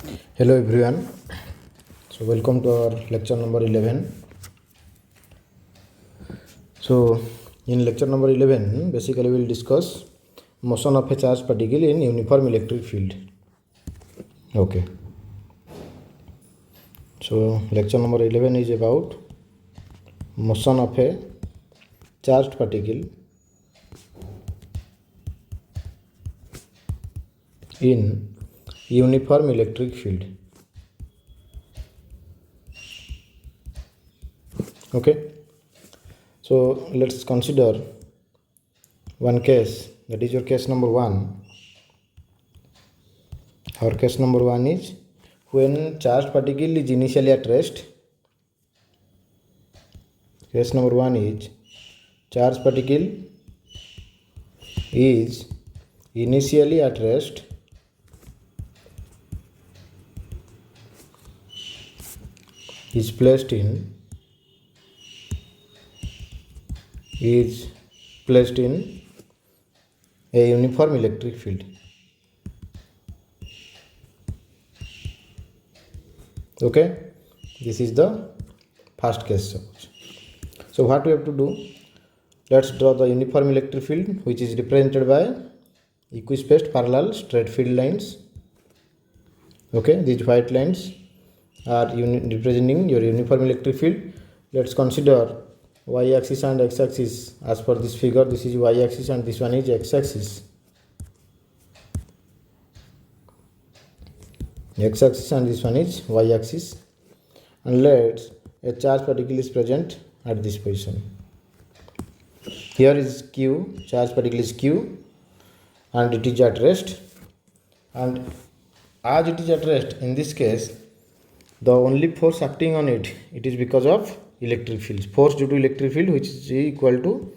Hello everyone. So welcome to our lecture number 11. So in lecture number 11 basically we will discuss motion of a charged particle in uniform electric field. Okay. So lecture number 11 is about motion of a charged particle in uniform electric field. Okay. So let's consider one case, that is your case number 1. Our case number 1 is when charged particle is initially at rest. Case number 1 is charged particle is initially at rest is placed in a uniform electric field. Okay, this is the first case. So what we have to do, let's draw the uniform electric field, which is represented by equispaced parallel straight field lines. Okay, these white lines are representing your uniform electric field. Let's consider y-axis and x-axis. As per this figure, this is y-axis and this one is x-axis. X-axis and this one is y-axis. And let's a charged particle is present at this position. Here is Q, charged particle is Q, and it is at rest. And as it is at rest, in this case, the only force acting on it is because of electric field. Force due to electric field, which is equal to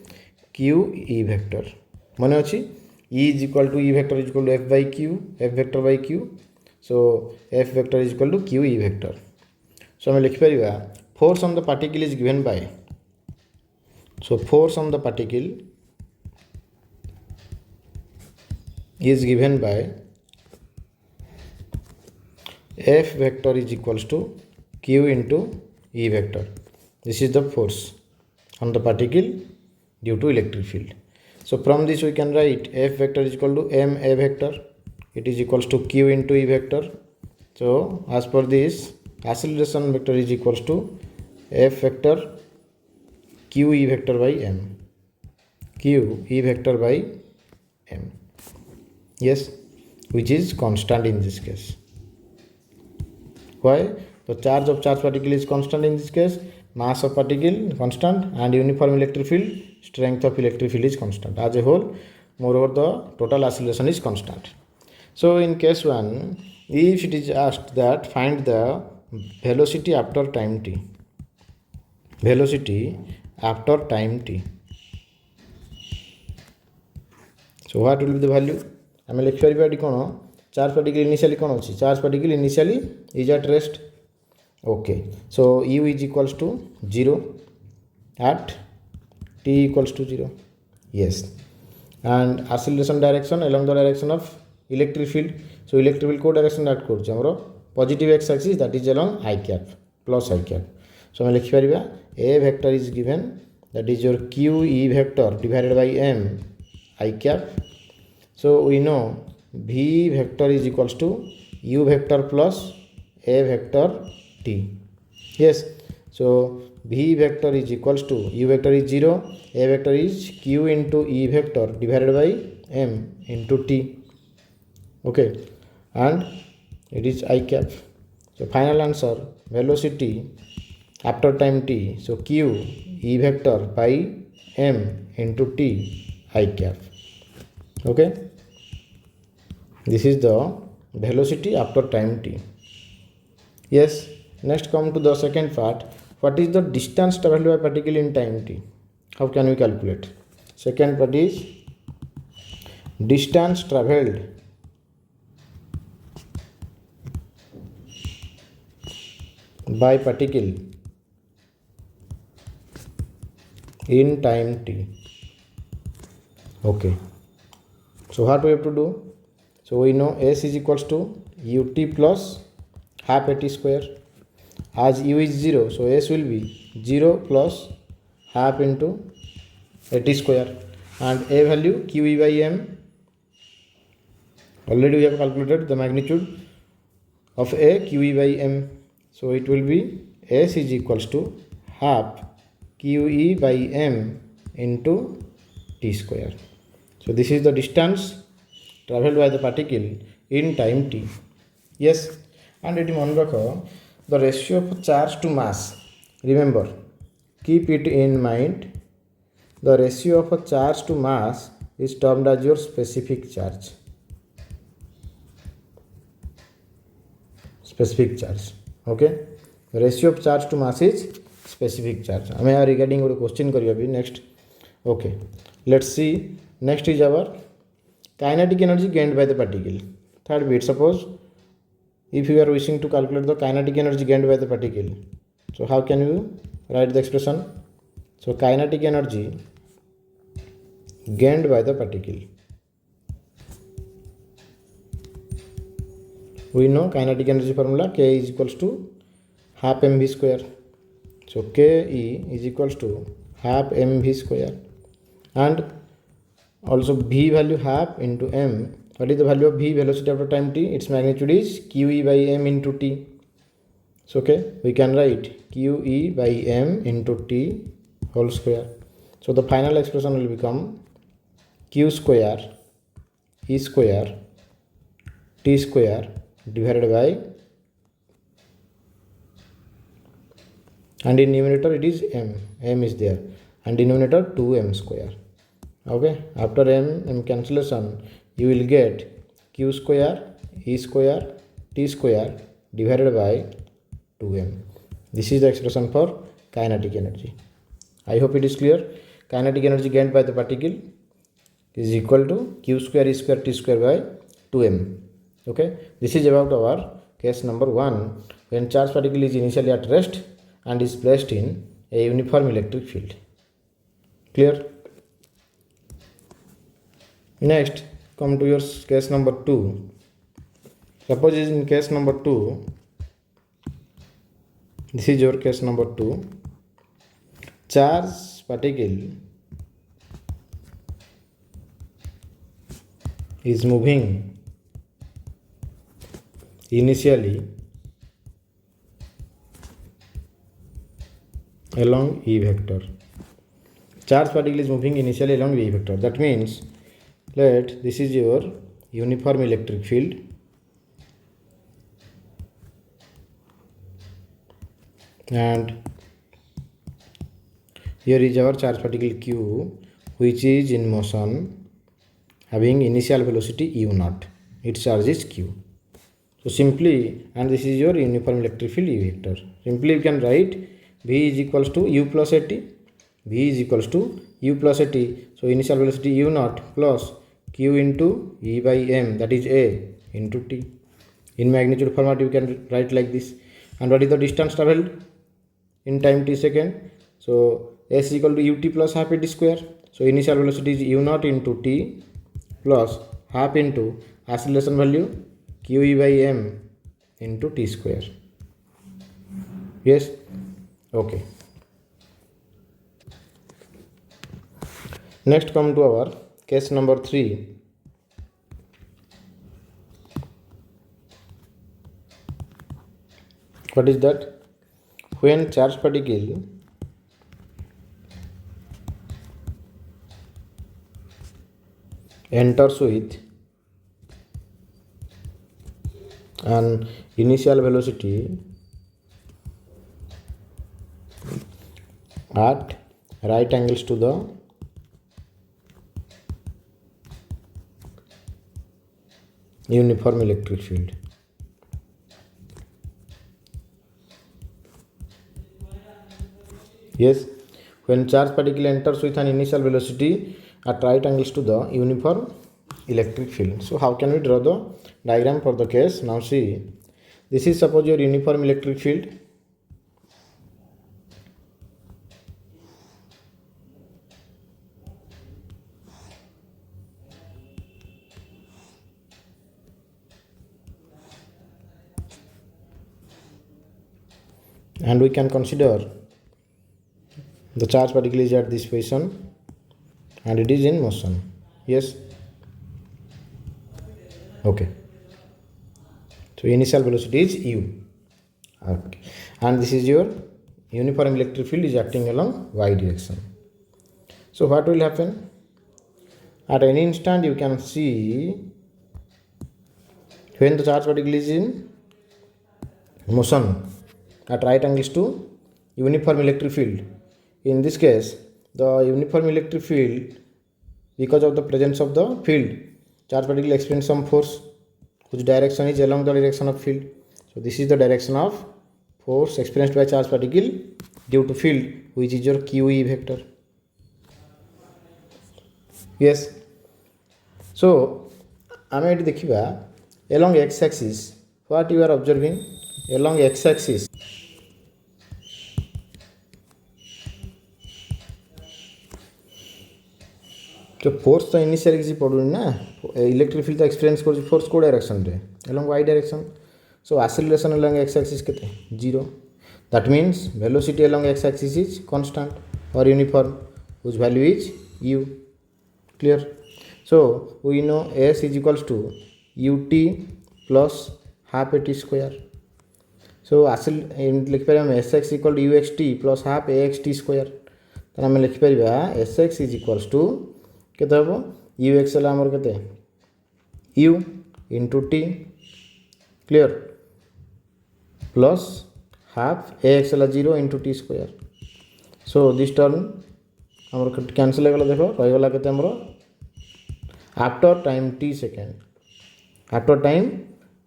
Q E vector. Mane achi, E is equal to E vector is equal to F by Q, F vector by Q. So F vector is equal to Q E vector. So I likhi pariba force on the particle is given by, so force on the particle is given by F vector is equals to Q into E vector. This is the force on the particle due to electric field. So from this we can write F vector is equal to M A vector. It is equals to Q into E vector. So as per this, acceleration vector is equals to F vector Q E vector by M. Q E vector by M. Yes, which is constant in this case. Why? The charge of charged particle is constant in this case, mass of particle constant, and uniform electric field, strength of electric field is constant. As a whole, moreover the total acceleration is constant. So in case 1, if it is asked that find the velocity after time t. Velocity after time t. So what will be the value? I am likhi pariba kono charge particle initially kono अछि, charge particle initially is at rest. Okay, so u is equals to 0 at t equals to 0. Yes, and acceleration direction along the direction of electric field. So electric field co direction that course amaro positive x axis, that is along I cap plus I cap. So I likhi pariba a vector is given, that is your q e vector divided by m I cap. So we know v vector is equals to u vector plus a vector t. Yes, so v vector is equals to u vector is 0, a vector is q into e vector divided by m into t. Okay, and it is I cap. So final answer, velocity after time t, so q e vector by m into t I cap. Okay, this is the velocity after time t. Yes, next come to the second part. What is the distance traveled by particle in time t? How can we calculate? Second part is distance traveled by particle in time t. Okay, so what we have to do? So we know S is equals to ut plus half at square. As u is 0, so s will be 0 plus half into at square, and a value QE by m. Already we have calculated the magnitude of a QE by m, so it will be s is equals to half QE by m into t square. So this is the distance traveled by the particle in time t. Yes, and it मन रखो the ratio of charge to mass. Remember, keep it in mind. The ratio of charge to mass is termed as your specific charge. Specific charge. Okay. The ratio of charge to mass is specific charge. I am regarding a question kariya bhi next. Okay. Let's see. Next is our kinetic energy gained by the particle. Third bit. Suppose if you are wishing to calculate the kinetic energy gained by the particle, so how can you write the expression? So kinetic energy gained by the particle, we know kinetic energy formula K is equals to half mv square. So Ke is equals to half mv square, and also v value half into m. What is the value of v, velocity after time t? Its magnitude is QE by m into t. So okay, we can write QE by m into t whole square. So the final expression will become q square e square t square divided by, and in numerator it is m is there, and denominator 2m square. Okay, after m cancellation you will get q square e square t square divided by 2m. This is the expression for kinetic energy. I hope it is clear. Kinetic energy gained by the particle is equal to q square e square t square by 2m. Okay, this is about our case number 1, when charged particle is initially at rest and is placed in a uniform electric field. Clear? Next, come to your case number 2. Suppose in case number 2, this is your case number 2. Charged particle is moving initially along E vector. Charged particle is moving initially along E vector. That means, this is your uniform electric field, and here is our charged particle q, which is in motion having initial velocity u naught. Its charge is q. So simply, and this is your uniform electric field E vector. Simply you can write v is equals to u plus at. V is equals to u plus at. So initial velocity u naught plus q into e by m, that is a into t. In magnitude format you can write like this. And what is the distance travelled in time t second? So s is equal to ut plus half at square. So initial velocity is u naught into t plus half into acceleration value QE by m into t square. Yes? Okay. Next, come to our case number 3. What is that? When charged particle enters with an initial velocity at right angles to the uniform electric field. Yes, when charged particle enters with an initial velocity at right angles to the uniform electric field. So how can we draw the diagram for the case? Now see, this is suppose your uniform electric field. and we can consider the charge particle is at this position and it is in motion. Yes. Okay. So initial velocity is u. Okay. And this is your uniform electric field is acting along y direction. So what will happen? At any instant you can see when the charge particle is in motion at right angles to uniform electric field. In this case, the uniform electric field, because of the presence of the field, charge particle experience some force whose direction is along the direction of field. So this is the direction of force experienced by charge particle due to field, which is your QE vector. Yes. So आम ये देखा along x axis what you are observing along x axis जो force तो initial किसी पड़ूनी ना electric field तो experience कर force को डायरेक्शन रे along y direction. So acceleration along x axis केते 0. That means velocity along x axis is constant or uniform whose value is u. Clear? So we know s is equals to ut plus half at square. So लिख पारे हम sx equal to uxt plus half axt square. तो हम लिख Paribas sx is equals to केते हबो ux हला हमर केते u into t. Clear? Plus half ax हला 0 into t square. So this term हमर कैंसिल हो गला देखो रहि गला केते हमर after time t second. After time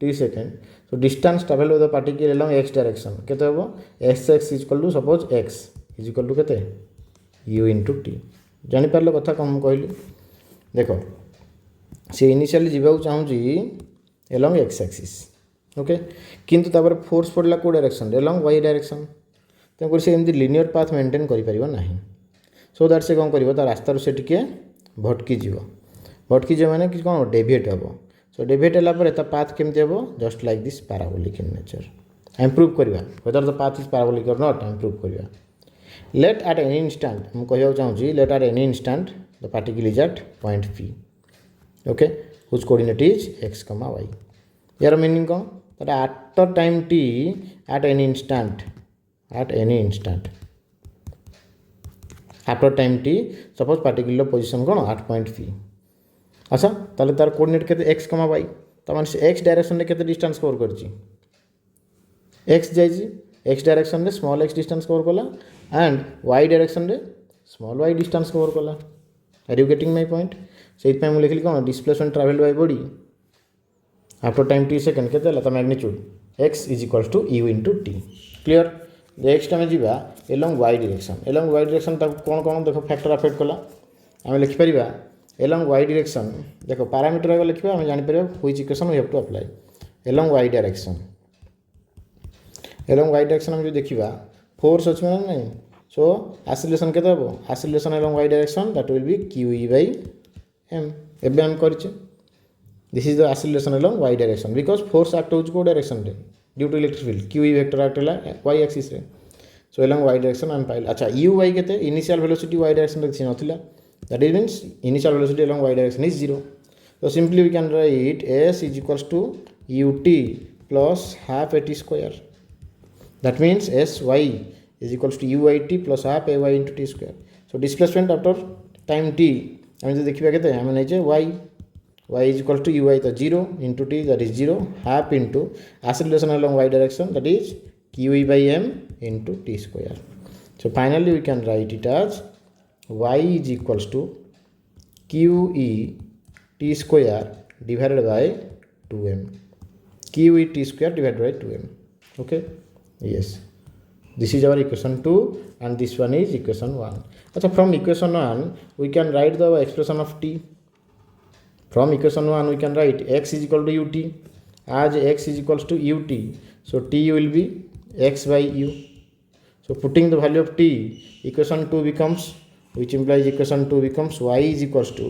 t second. So distance travel with the particle along x direction. केते हबो sx is equal to suppose x is equal to केते u into t. जानि पारले कथा कम कहली देखो से इनिशियली जीवा चाहूँगी along x axis. ओके किंतु तापर फोर्स पड़ला को डायरेक्शन along y डायरेक्शन तेणुकर से एमती लिनियर पाथ मेंटेन करिपारिबो नाही. सो दैट से कौन करिवो तार रास्तार से टिके भटकी जीव माने कि कौन डेविएट हेबो. सो डेविएट होला पर ता पाथ केमती हेबो just like this parabolic in nature. Improve करिवा whether the path is parabolic और नॉट इंप्रूव करिवा. लेट एट एनी इंस्टेंट हम कहया चाहूँगी let at any instant the particle is at point p. Okay whose coordinate is x, y. यार meaning कौन that at the time t at any instant after time t suppose particular position कौन at point p. अच्छा ताले तार coordinate केते x, y त माने से x डायरेक्शन रे केते डिस्टेंस कवर करची x जाईची x डायरेक्शन रे स्मॉल x डिस्टेंस कवर कला एंड y डायरेक्शन रे स्मॉल y डिस्टेंस कवर कला. Are you getting my point? सेइत पय मु लिखली कौन displacement travel by body after time t second केते ला त magnitude x is equals to u into t. Clear? Next आम जीवा along y direction ताको कौन देखो फैक्टर अफेक्ट कला आम लिखि परिबा along y direction देखो पैरामीटर आगे लिखिबा आम जानि परिबा which equation we have to apply along y direction हम जो देखिबा फोर्स अछि ना नहीं. सो एक्सेलरेशन केते हबो acceleration along y direction that will be qe by m. एबे हम करछे this is the acceleration along y direction because force act होउछ को डायरेक्शन रे due to electric field qe vector act हला y axis रे. so along y direction हम pile. अच्छा uy केते इनिशियल वेलोसिटी y direction रे छि नथिला that is means initial velocity along y direction is 0. so simply we can write s is equals to ut plus half at square. that means sy is equals to uit plus half ay into t square. so displacement after time t हम जो देखिबा केते हम नै छै y is equal to ui तो 0 into t that is 0 half into acceleration along y direction that is qe by m into t square. so finally we can write it as y is equals to qe t square divided by 2m. qe t square divided by 2m. okay yes this is our equation 2 and this one is equation 1. अच्छा from equation 1 we can write the expression of t. From equation 1 we can write x is equal to ut. As x is equals to ut, so t will be x by u. So putting the value of t, equation 2 becomes, which implies equation 2 becomes y is equals to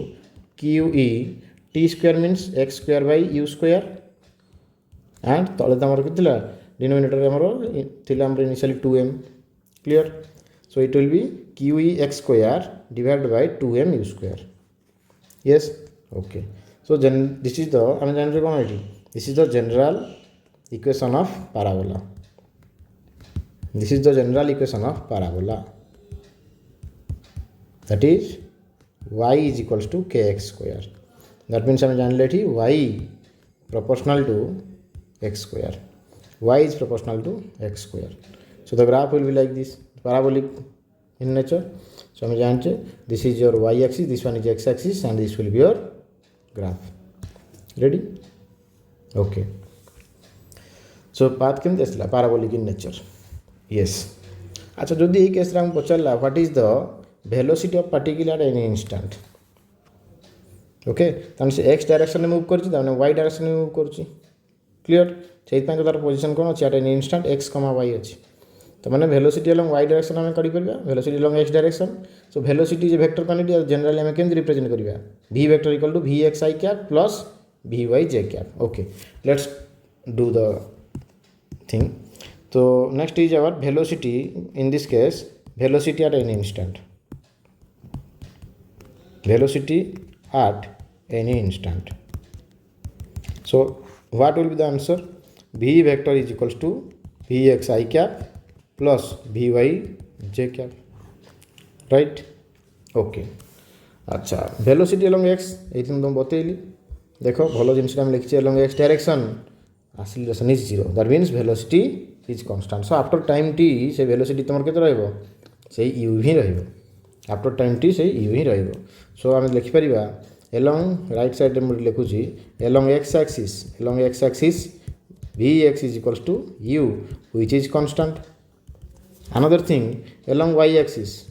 qe t square means x square by u square and तले तमर केतला denominator हमरो थिला हमरो initially 2m clear so it will be qex square divided by 2m u square yes okay so this is the I mean this is the general equation of parabola this is the general equation of parabola that is y is equals to kx square that means I mean y proportional to x square y is proportional to x square so the graph will be like this parabolic in nature so I mean this is your y axis this one is x axis and this will be your graph ready okay so path केमती आसला parabolic in nature yes अच्छा जदि ये case रे हम पचारला what is the velocity of particle at any instant okay ताने से x direction में मूव करछि ताने y डायरेक्शन में मूव करछि क्लियर सेहि पय तार पोजीशन कोन अछि eight any instant x, y अछि तो माने वेलोसिटी अलोंग y डायरेक्शन हम करि करबा velocity along x direction so velocity जे वेक्टर क्वांटिटी जनरली हम केमति रिप्रेजेंट करबा v vector equal to vxi cap plus vyj cap okay let's do the thing so next is our velocity in this case velocity at any instant velocity at any instant so what will be the answer v vector is equals to vxi cap plus vyj cap right okay अच्छा velocity along x ये तुम बतैली देखो भलो जिनस हम लिखछि along x direction acceleration is 0 that means velocity is constant so after time t से velocity तमर केते रहइबो से u ही रहइबो after time t से u ही रहइबो so हम लिखि परिबा along right side में लिखुछि along x axis vx is equals to u which is constant another thing along y axis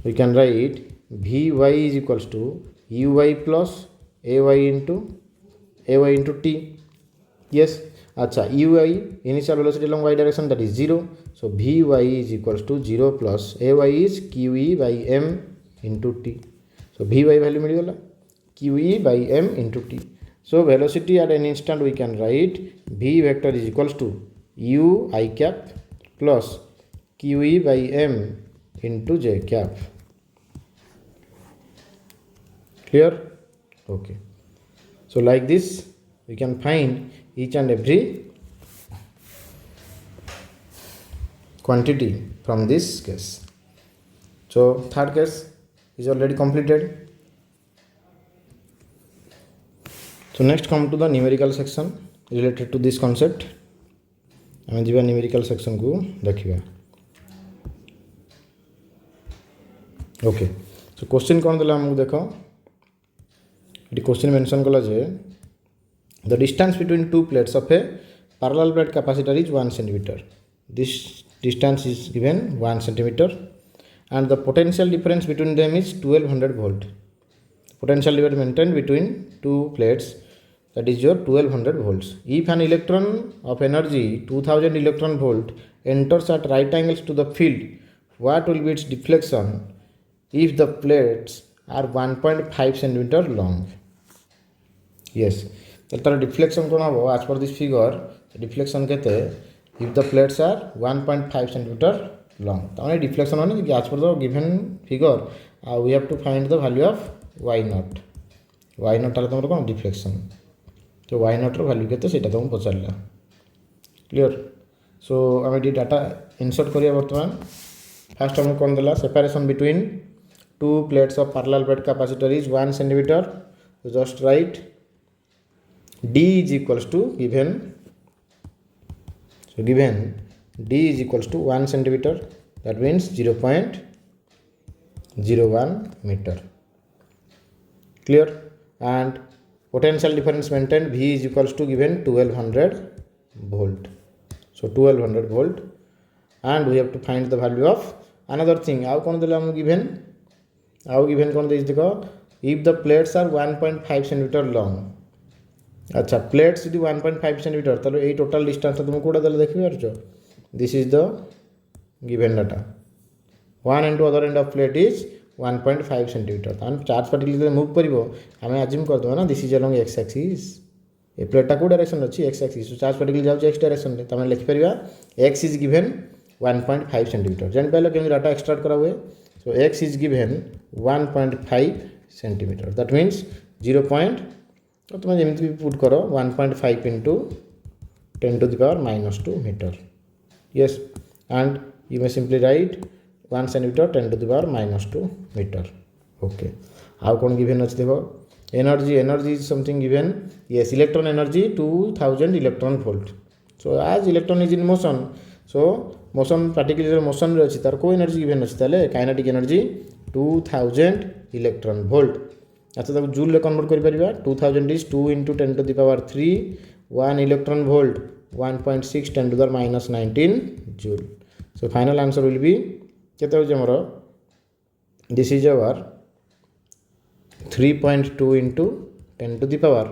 we can write vy is equals to uy plus ay into t yes acha ui initial velocity along y direction that is 0 so vy is equals to 0 plus ay is qe by m into t so vy value मिल गला qe by m into t so velocity at an instant we can write v vector is equals to u I cap plus qe by m into j cap clear okay so like this we can find each and every quantity from this case so third case is already completed so next come to the numerical section related to this concept आम जी numerical section को देखा okay so question कौन देला हमको देखो ये question mention कला जे the distance between two plates of a parallel plate capacitor is 1 centimetre this distance is given 1 centimetre and the potential difference between them is 1200 volt potential difference maintained between two plates that is your 1200 volts if an electron of energy 2000 electron volt enters at right angles to the field what will be its deflection if the plates are 1.5 centimeter long yes तर deflection कोन हो as per this figure deflection केते if the plates are 1.5 centimeter long ताने deflection होने as per the given figure we have to find the value of y naught ताले तमरो कोन deflection तो y naught रो value केते सेटा तुम पचारला clear so आमे D data insert करिया वर्तमान फर्स्ट हम कोन देला separation between two plates of parallel plate capacitor is 1 centimetre so just write d is equals to given d is equals to 1 centimeter that means 0.01 meter clear and potential difference maintained v is equals to given 1200 volt so 1200 volt and we have to find the value of another thing how kon dela am given kon deis dekho if the plates are 1.5 centimeter long अच्छा plates यदि 1.5 centimetre तालो ए total distance तुम कोडा दले देखि परछो this is the given data one end other end of plate is 1.5 centimetre तान चार्ज पार्टिकल जब मूव करिवो हमें अज्यूम कर दो ना this is along X axis ए प्लेटा को डायरेक्शन अच्छी एक्स एक्सिस चार्ज पार्टिकल जाऊँ एक्स डायरेक्शन में तमें लिखिपर एक्स इज गिवेन 1.5 सेंटीमीटर जान पाइल केमी डाटा एक्सट्राक्ट करा हुए so x is given 1.5 centimetre that means 0. तो तुम जमी भी पुट कर 1.5 into 10 to the power minus 2 meter. Yes, and you may simply write 1 centimeter 10 to the power minus 2 meter. Okay. How can given us the energy is something given. Yes, electron energy 2000 electron volt. So as electron is in motion, so motion particular motion रे अछि तार को energy given अछि ताले kinetic energy 2000 electron volt अच्छा ताको joule रे convert करि परिबा 2000 is 2 into 10 to the power 3 1 electron volt 1.6 10 to the minus 19 joule. So final answer will be केते हो जे हमरो this is our 3.2 into 10 to the power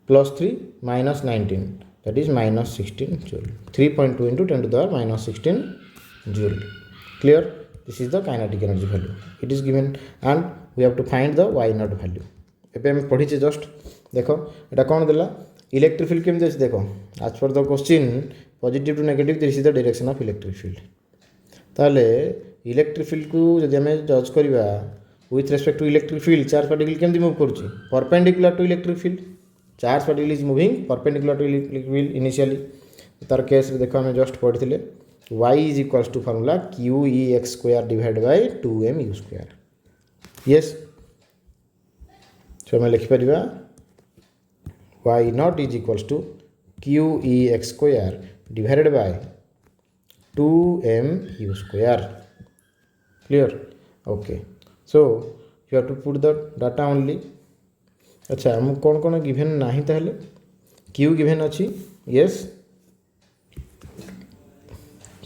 plus 3 minus 19 that is minus 16 joule. 3.2 into 10 to the power minus 16 joule. Clear? This is the kinetic energy value. It is given and we have to find the y naught value. एपे हम पढ़ी just देखो एटा कौन देला electric field केम देखो आज पर the question positive to negative this is the direction of electric field ताले electric field को जदि हम जज करबा with respect to electric field charge particle केमती मूव करूची perpendicular to electric field charge particle is moving perpendicular to electric field initially तार case रे देखो हम just पढ़िथिले y is equals to formula qex square divided by 2mu square. Yes, so हम लिखि परिबा y naught is equals to qex square divided by 2mu square. Clear? Okay. So you have to put the data only. अच्छा हम कौन कौन given नहीं ताहले q given अच्छी yes.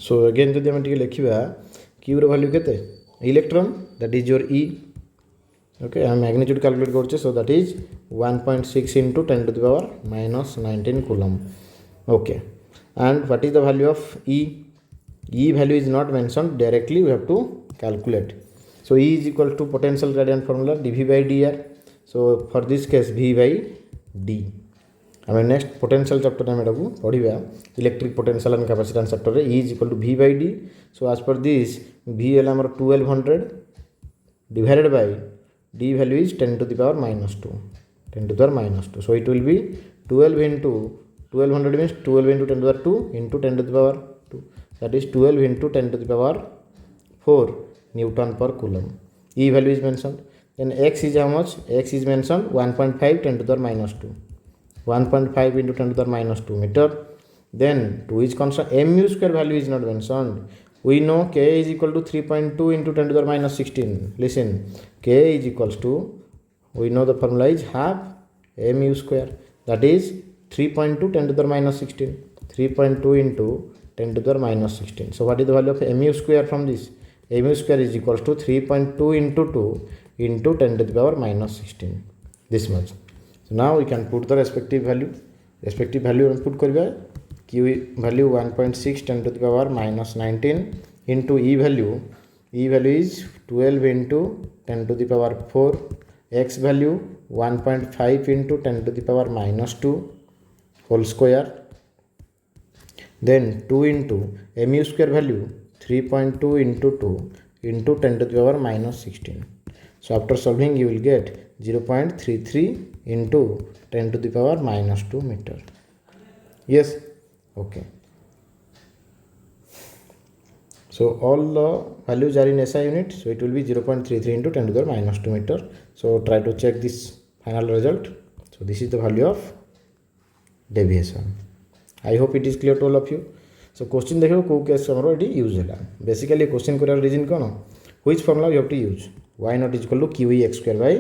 So again जदि हम टिके लिखिबा q रो वैल्यू केते electron that is your e. Okay, हम मैग्नीट्यूड कैलकुलेट करछे so that is 1.6 into 10 to the power minus 19 coulomb. Okay, and what is the value of e? E value is not mentioned directly, we have to calculate. So E is equal to potential gradient formula dV by dr. So for this case V by D. I mean next potential chapter में Dabu पढ़िबा electric potential and capacitance chapter रे E is equal to V by D. So as per this V है हमर 1200 divided by D value is 10 to the power minus 2. 10 to the power minus 2. So it will be 12 into 1200 means 12 into 10 to the power 2 into 10 to the power 2. That is 12 into 10 to the power 4 Newton per coulomb. E value is mentioned. Then x is how much? X is mentioned 1.5 10 to the power minus 2. 1.5 into 10 to the power minus 2 meter. Then 2 is constant. Mu square value is not mentioned. We know k is equal to 3.2 into 10 to the power minus 16. Listen, k is equals to, we know the formula is half mu square. That is 3.2 10 to the power minus 16. 3.2 into 10 to the power minus 16. So what is the value of mu square from this? mu square is equals to 3.2 into 2 into 10 to the power minus 16. This much. So now we can put the respective value. Respective value put kariba q value 1.6 10 to the power minus 19 into e value. E value is 12 into 10 to the power 4. X value 1.5 into 10 to the power minus 2 whole square. Then 2 into mu square value 3.2 into 2 into 10 to the power minus 16. So after solving you will get 0.33 into 10 to the power minus 2 meter. Yes, okay. So all the values are in SI unit, so it will be 0.33 into 10 to the power minus 2 meter. So try to check this final result. So this is the value of deviation. I hope it is clear to all of you. So question देखो को case हमरो एटी use हैला basically question करार reason कोन which formula you have to use y not is equal to qex square by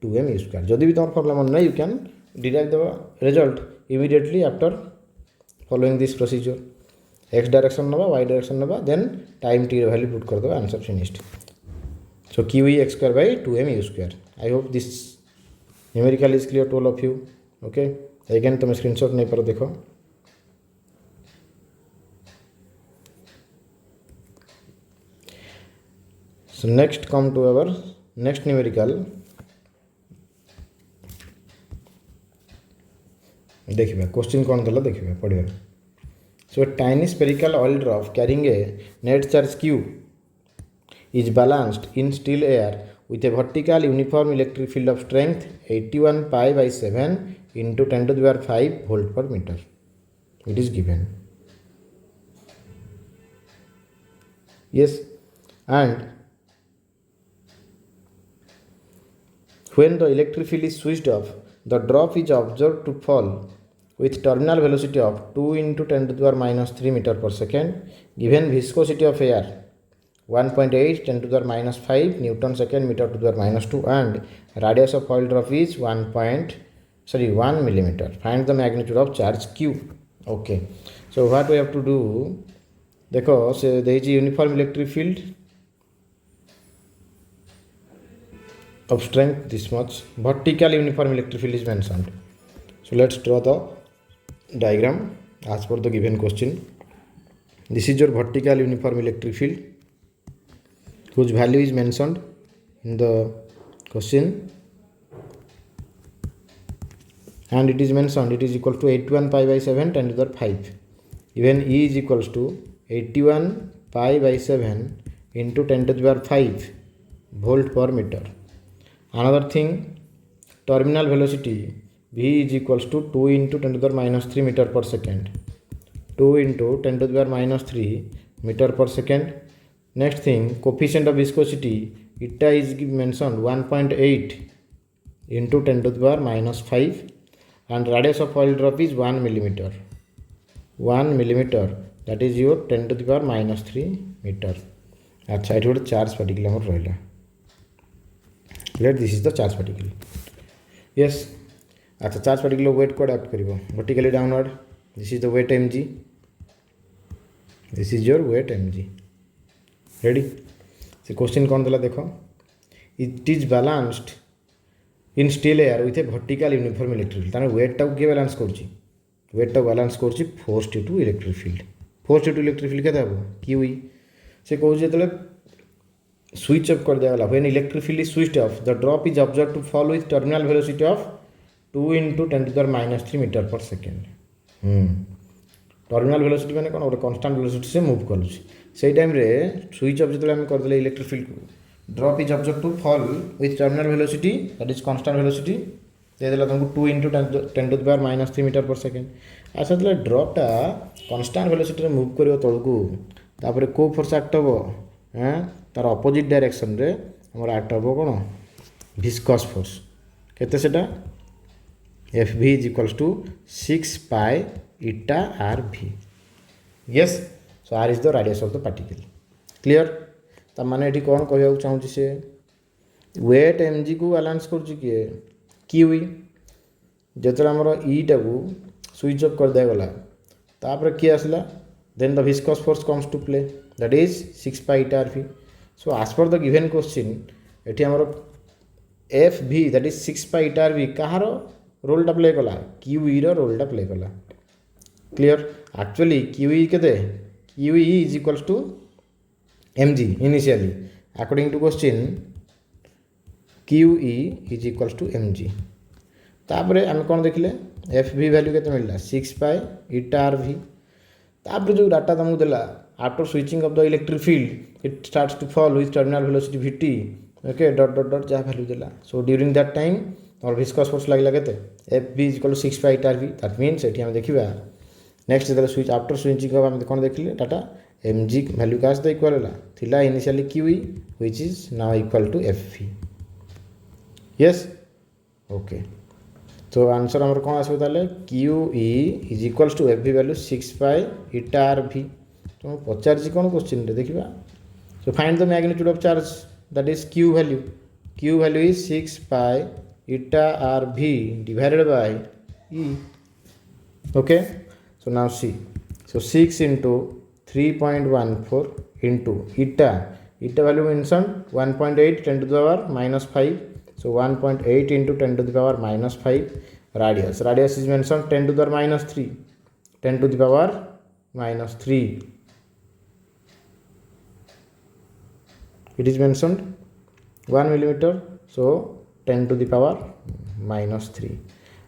2mu square जदि भी तोर फार्मूला मन नहीं you can derive the result immediately after following this procedure x direction नबा y direction नबा time टाइम t value put कर दो answer finished. So qex square by 2mu square. I hope this numerical is clear to all of you. Okay, again तुम screenshot नहीं पर देखो. So next come to our next numerical. देखिए question कौन देला देखिए पढ़िया. So a tiny spherical oil drop carrying a net charge q is balanced in still air with a vertical uniform electric field of strength 81 pi by 7 into 10 to the power 5 volt per meter. It is given. Yes, and when the electric field is switched off, the drop is observed to fall with terminal velocity of 2 into 10 to the power minus 3 meter per second, given viscosity of air 1.8 10 to the power minus 5 Newton second meter to the power minus 2, and radius of oil drop is 1 millimeter. Find the magnitude of charge q. Okay, so what we have to do, because there is a uniform electric field of strength this much, vertical uniform electric field is mentioned. So let's draw the diagram as per the given question. This is your vertical uniform electric field whose value is mentioned in the question, and it is mentioned it is equal to 81 pi by 7 10 to the power 5. Even E is equals to 81 pi by 7 into 10 to the power 5 volt per meter. Another thing, terminal velocity V is equals to 2 into 10 to the power minus 3 meter per second. 2 into 10 to the power minus 3 meter per second. Next thing, coefficient of viscosity, eta is mentioned 1.8 into 10 to the power minus 5, and radius of oil drop is 1 millimeter. 1 millimeter, that is your 10 to the power minus 3 meter. अच्छा ये गोटे charge particle आमर रहा. Let this is the charge particle. Yes, अच्छा charge particle weight could act कर vertically downward. This is the weight m g. This is your weight m g. Ready. से question कौन देला देखो. It is balanced in still air with a vertical uniform electric field. तार weight टाक किए balance करुच्ची. Weight टाक balance करुच्ची force due to electric field. Force due to electric field केते हम क्यू ई. से कहूँ जो स्विच ऑफ कर दिया when electric field is switched off the drop is observe to fall with terminal velocity of 2 into 10 to the minus 3 meter per second. Terminal velocity मैंने कौन गोटे कन्स्टांट वेलोसिटी से move कर से टाइम स्विच ऑफ जो करदे electric field को drop is observe to fall with terminal velocity that is constant velocity देदेला तुमको 2 into 10 to the power minus 3 meter per second. अच्छा जो ड्रॉपटा कन्स्टांट वेलोसिटी मूव कर तौक तापर को फोर्स एक्ट हम तार अपोजिट डायरेक्शन रे हमर एक्ट हम कौन विस्कस फोर्स केते सेटा एफ भी is equals to 6 pi eta are V. Yes, so R is the radius of the particle. Clear. तार माने एठी कौन कहया चाहूँ से वेट एम जी को बालान्स करुच्ची किए क्यू ई. जो आमर ई टाकू स्विच ऑफ कर दिया गला तापर किए आसला then the viscous force comes to play that is 6 pi eta are भी. सो आज पर द गिवन क्वेश्चन एठी आमर एफ भी that is 6 pi eta are V कहार रोलटा प्ले कला क्यू ई रोलटा प्ले कला. क्लियर. एक्चुअली क्यू ई के Q E is equals to M G initially according to question Q E is equals to M G. तापर आम कौन देखिले एफ भी वैल्यू के मिलला 6 पाई इटा आर भी. तापर जो डाटा तुमको देला after switching off the electric field it starts to fall with terminal velocity VT. Okay dot dot dot जहाँ वैल्यू देला. सो ड्यूरिंग दैट टाइम और विस्कस फोर्स लगला केते F B is equal to 6 pi eta are भी. That means एठी हम देखिबा next जो स्विच आफ्टर स्विचिंग ऑफ हम कौन देखिले डाटा एम जी वैल्यू का सहित इक्वल होला थिला initially q e which is now equal to f v. Yes, okay. तो आंसर हमर कौन आसबो ताले q E is equals to f v value 6 pi eta are v. तो पचार कौन क्वेश्चन देखा. So find the magnitude of charge that is q value. Q value is 6 pi eta are v divided by e. Okay, so now see. So 6 into 3.14 into इटा value mention 1.8 10 to the power minus 5. So 1.8 into 10 to the power minus 5. Radius is mentioned 10 to the power minus 3. 10 to the power minus 3. It is mentioned 1 millimeter. So 10 to the power minus 3.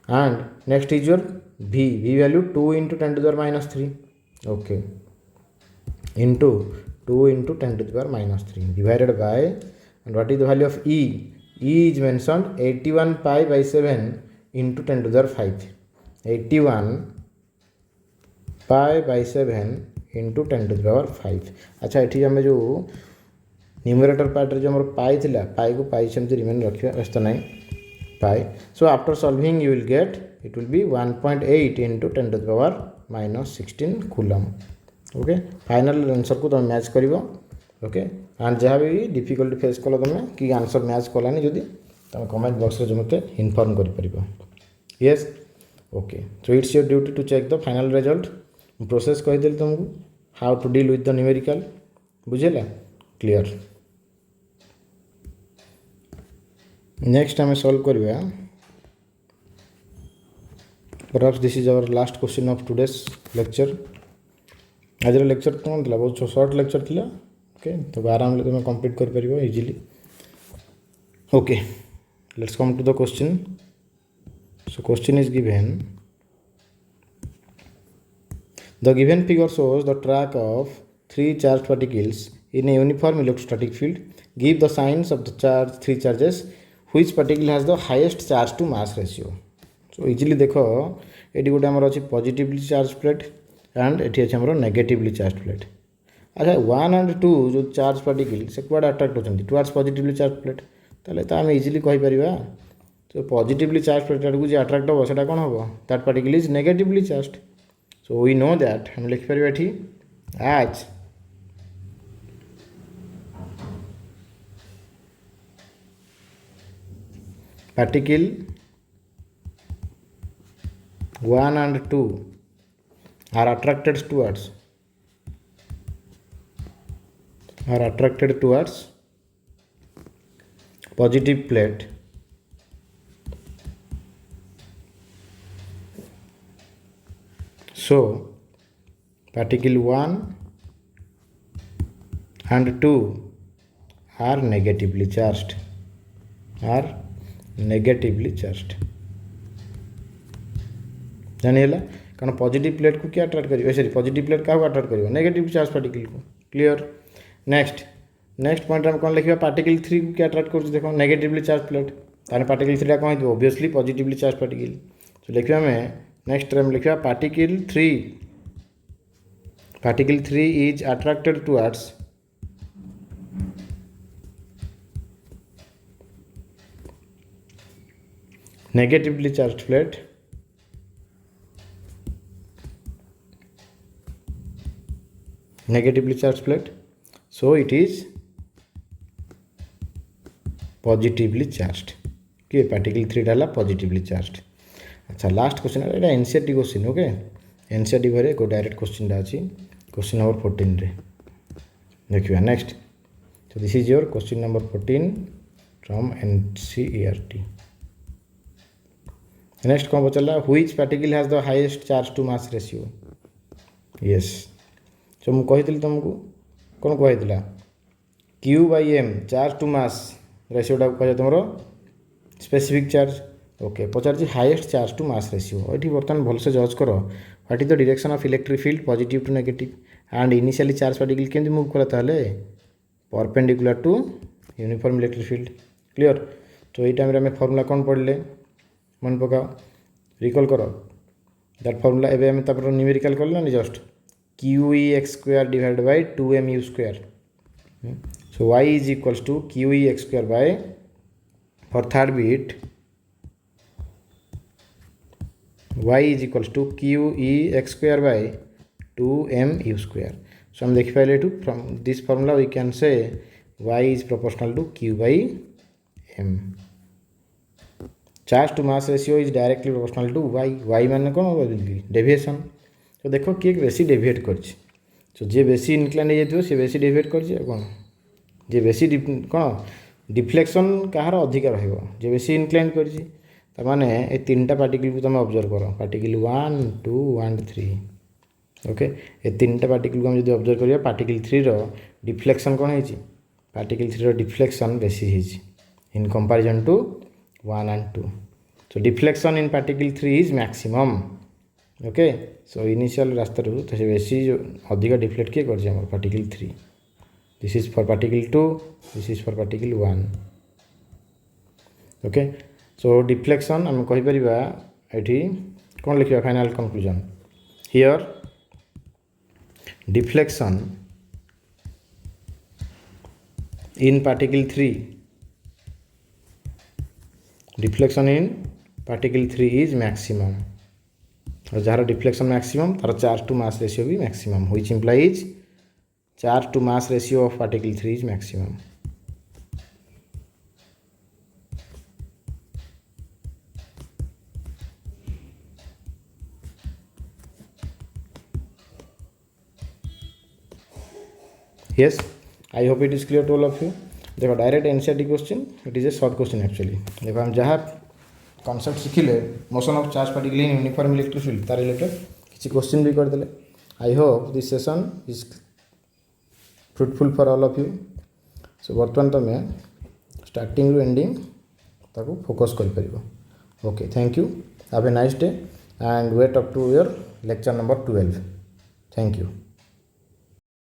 and next is your v value 2 into 10 to the power minus 3, okay, into 2 into 10 to the power minus 3 divided by, and what is the value of e is mentioned 81 pi by 7 into 10 to the power 5, 81 pi by 7 into 10 to the power 5. अच्छा ये आम जो numerator part जो आम पाई थिला पाई को पाई सेमती remain रखिया व्यस्त नहीं पाई. So after solving you will get it will be 1.8 into 10 to the power minus 16 coulomb. Okay, final answer को तुम मैच कर, ओके, एंड जहाँ भी डिफिकल्टी फेस कल तुम कि आंसर मैच कलानी जदि तुम कमेंट बॉक्स रे मते इन्फॉर्म कर परिबो. Yes, okay, so it's your duty to check the final result. Process कहि देली तुमको how to deal with the numerical, बुझेला, क्लियर. नेक्स्ट आम सॉल्व करवा. Perhaps this is our last question of today's lecture. आज lecture कौन था, बहुत शॉर्ट लेक्चर था, ओके, तो आराम तुम कंप्लीट कर परिबो easily. Okay, let's come to the question. So question is given. The given figure shows the track of 3 charged particles in a uniform electrostatic field. Give the signs of the 3 charges. Which particle has the highest charge to mass ratio? So easily देखो ये गोटे आमर अच्छी positively charge plate and ये अच्छे आमर negatively charge plate. अच्छा 1 and 2 जो चार्ज पार्टिकल से कुआडे अट्राक्ट होती टुवर्ड्स पॉजिटिवली चार्ज प्लेट, ताले तो आम इजिली कहीपर. तो पॉजिटिवली चार्ज प्लेट आड़क जो अट्राक्ट हम से कौन हम that particle is negatively charge. So we know that हम लिख पारिबा एठी as particle 1 and 2 are attracted towards positive plate. So particle 1 and 2 are negatively charged. जानिएला कारण पॉजिटिव प्लेट को क्या अट्रैक्ट करियो, सॉरी पॉजिटिव प्लेट क्या अट्रैक्ट करियो, negative charge particle को. क्लियर. नेक्स्ट पॉइंट हम कौन लिखा, पार्टिकल 3 को क्या अट्रैक्ट कर, देखो नेगेटिवली चार्ज प्लेट, ताने पार्टिकल 3 कौन हो, ऑब्वियसली पॉजिटिवली चार्ज पार्टिकल. तो लिखा हमें नेक्स्ट टाइम लिखा particle 3 is attracted towards negatively charged plate. So it is positively charged. कि पार्टिकल 3 डाला पॉजिटिवली चार्ज. अच्छा लास्ट क्वेश्चन है एनसीईआरटी क्वेश्चन. ओके, एनसीईआरटी भरे को डायरेक्ट क्वेश्चन अच्छी क्वेश्चन नंबर 14 रे देखिए. Next, so this is your question number 14 from NCERT. Next कौन पचला, which particle has the highest charge to mass ratio? yes, so मु कही तुमको कौन कही Q/M चार्ज टू मास रेशियोटा कह तुम स्पेसिफिक चार्ज. ओके, पचार highest charge to mass ratio. ये बर्तमान भलसे जज कर what is the direction of electric field positive to negative and initially charge particle केमती मूव कला ताले perpendicular to uniform electric field. Clear. तो ये टाइम आम फर्मूला कौन पढ़ले मन पकाओ, रिकॉल कर दैट फर्मूला. एबे आम तापर न्यूमेरिकल करला नि just QEx² divided by 2mu². So y is equals to QEx² by four third bit y is equals to QEx² by 2mu². So हम देख पाइले from this formula we can say y is proportional to Q by m. Charge to mass ratio is directly proportional to y. y माने कौन होगा deviation. तो देखो किए बेसी डेविएट करछि. तो जे बेसी इनक्लाइन हो जाइतो से बेसी डेविएट करछि कौन, जे बेसी कौन डिफ्लेक्शन कहार अधिक रहइबो, जे बेसी इनक्लाइन करछि. ताने ये 3टा पार्टिकल को तुम ऑब्जर्व करो, पार्टिकल 1, 2 एंड 3. ओके, ये 3टा पार्टिकल को हम जो ऑब्जर्व करिया पार्टिकल 3 रो डिफ्लेक्शन कौन है, पार्टिकल 3 रो डिफ्लेक्शन बेसी है in comparison to 1 and 2. So So deflection in particle 3 is maximum. Okay, so initial रास्ता रू तो बेसी अधिक डिफ्लेक्ट किए कर हमर particle 3. This is for particle 2, this is for particle 1. Okay, so deflection आम कहि परिबा एठी कोन लिखिबा final conclusion. Here deflection in particle 3, deflection in particle 3 is maximum. और जार डिफ्लेक्शन मैक्सिमम तार चार्ज टू मास रेशियो भी maximum, which implies charge to mass ratio of particle 3 is maximum. Yes, I hope it is clear to all of you. देखो direct NCERT question, it is a short question actually. देखो हम जहाँ concept शिखिले motion of charge particle in uniform electric field तार related किसी question भी करदे. I hope this session is fruitful for all of you. So बर्तमान तुम स्टार्टिंग रु एंडिंग ताको फोकस कर परिबो. ओके, thank you, have a nice day and wait up to your lecture number 12. Thank you.